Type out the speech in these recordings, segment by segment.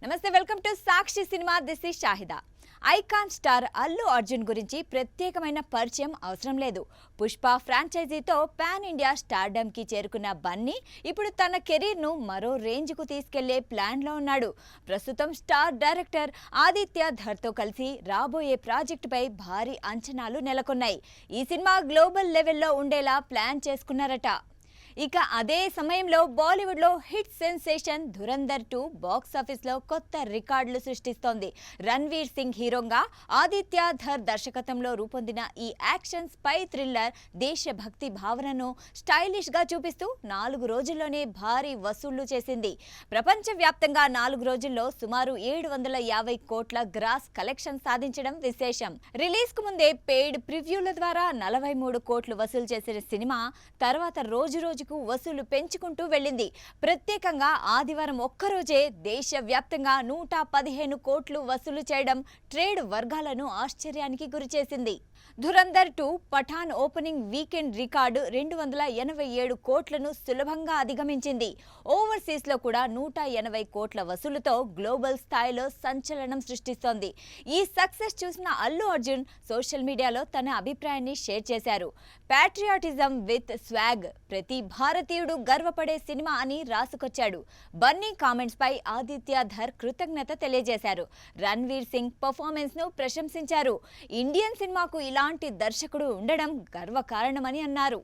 నమస్తే, welcome to Sakshi cinema. This is Shahida. Icon star Allu Arjun గురించి ప్రత్యేకమైన పరిచయం అవసరం లేదు. పుష్ప ఫ్రాంచైజీతో పాన్ ఇండియా స్టార్డమ్ కి చేరుకున్న బన్నీ ఇప్పుడు తన కెరీర్ ను మరో రేంజ్ కు తీసుకెళ్లే ప్లాన్ లో ఉన్నాడు. ప్రస్తుతం స్టార్ డైరెక్టర్ ఆదిత్య ధర్ తో కలిసి రాబోయే ప్రాజెక్టుపై భారీ అంచనాలు నెలకొన్నాయి. ఈ సినిమా గ్లోబల్ లెవెల్లో ఉండేలా ప్లాన్ చేసుకున్నారట. ఇక అదే సమయంలో బాలీవుడ్ లో హిట్ సెన్సేషన్ ధురంధర్ 2 బాక్సాఫీస్ లో కొత్త రికార్డులు సృష్టిస్తోంది. రణ్వీర్ సింగ్ హీరోగా, ఆదిత్య ధర్ దర్శకత్వంలో రూపొందిన ఈ యాక్షన్ స్పై థ్రిల్లర్ దేశభక్తి భావనను స్టైలిష్ గా చూపిస్తూ 4 రోజుల్లోనే భారీ వసూళ్లు చేసింది. ప్రపంచవ్యాప్తంగా 4 రోజుల్లో సుమారు 750 కోట్ల గ్రాస్ కలెక్షన్ సాధించడం విశేషం. రిలీజ్ కు ముందే పెయిడ్ ప్రివ్యూల ద్వారా 43 కోట్లు వసూలు చేసిన సినిమా తర్వాత రోజు వసూలు పెంచుకుంటూ వెళ్ళింది. ప్రత్యేకంగా ఆదివారం ఒక్కరోజే దేశవ్యాప్తంగా 115 కోట్లు వసూలు చేయడం ట్రేడ్ వర్గాలను ఆశ్చర్యానికి గురిచేసింది. Dhurandhar 2 Pathaan opening weekend record 287 కోట్లను సులభంగా అధిగమించింది. ఓవర్సీస్ లో కూడా 180 కోట్ల వసూలుతో గ్లోబల్ స్థాయిలో సంచలనం సృష్టిస్తోంది. ఈ సక్సెస్ చూసిన అల్లు అర్జున్ సోషల్ మీడియాలో తన అభిప్రాయాన్ని షేర్ చేశారు. ప్యాట్రియాటిజం విత్ స్వాగ్, ప్రతి భారతీయుడు గర్వపడే సినిమా అని రాసుకొచ్చాడు. బన్నీ కామెంట్స్ పై ఆదిత్య ధర్ కృతజ్ఞత తెలియజేశారు. రణ్వీర్ సింగ్ పర్ఫార్మెన్స్ ను ప్రశంసించారు. ఇండియన్ సినిమాకు ఇలాంటి దర్శకుడు ఉండడం గర్వకారణమని అన్నారు.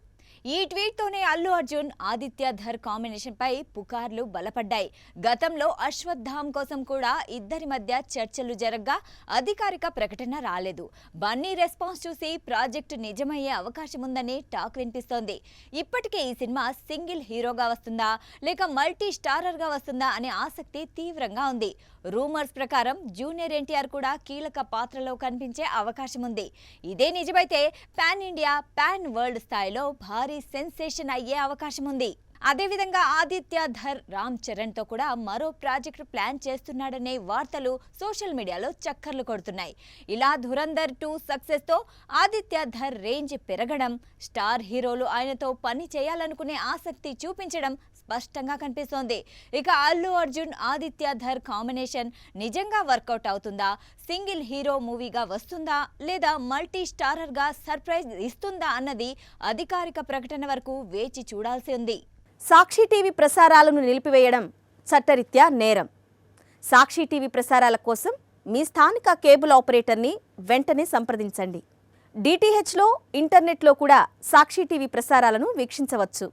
ఈ ట్వీట్ తోనే అల్లు అర్జున్ ఆదిత్య ధర్ కాంబినేషన్ పై పుకార్లు బలపడ్డాయి. గతంలో అశ్వత్థామ్ కోసం కూడా ఇద్దరి మధ్య చర్చలు జరగ్గా అధికారిక ప్రకటన రాలేదు. బన్నీ రెస్పాన్స్ చూసి ప్రాజెక్టు నిజమయ్యే అవకాశం ఉందని టాక్ వినిపిస్తోంది. ఇప్పటికే ఈ సినిమా సింగిల్ హీరోగా వస్తుందా లేక మల్టీ స్టారర్ గా వస్తుందా అనే ఆసక్తి తీవ్రంగా ఉంది. రూమర్స్ ప్రకారం జూనియర్ ఎన్టీఆర్ కూడా కీలక పాత్రలో కనిపించే అవకాశం ఉంది. ఇదే నిజమైతే పాన్ ఇండియా, పాన్ వరల్డ్ స్థాయిలో భారీ సెన్సేషన్ అయ్యే అవకాశం ఉంది. అదేవిధంగా ఆదిత్య ధర్ రామ్ చరణ్ తో కూడా మరో ప్రాజెక్టు ప్లాన్ చేస్తున్నాడనే వార్తలు సోషల్ మీడియాలో చక్కర్లు కొడుతున్నాయి. ఇలా ధురంధర్ 2 సక్సెస్ తో ఆదిత్య ధర్ రేంజ్ పెరగడం, స్టార్ హీరోలు ఆయనతో పని చేయాలనుకునే ఆసక్తి చూపించడం స్పష్టంగా కనిపిస్తోంది. ఇక అల్లు అర్జున్ ఆదిత్య ధర్ కాంబినేషన్ నిజంగా వర్కౌట్ అవుతుందా, సింగిల్ హీరో మూవీగా వస్తుందా లేదా మల్టీ స్టారర్ గా సర్ప్రైజ్ ఇస్తుందా అన్నది అధికారిక ప్రకటన వరకు వేచి చూడాల్సి ఉంది. సాక్షి టీవీ ప్రసారాలను నిలిపివేయడం చట్టరీత్యా నేరం. సాక్షి టీవీ ప్రసారాల కోసం మీ స్థానిక కేబుల్ ఆపరేటర్ని వెంటనే సంప్రదించండి. డిటిహెచ్లో, ఇంటర్నెట్లో కూడా సాక్షి టీవీ ప్రసారాలను వీక్షించవచ్చు.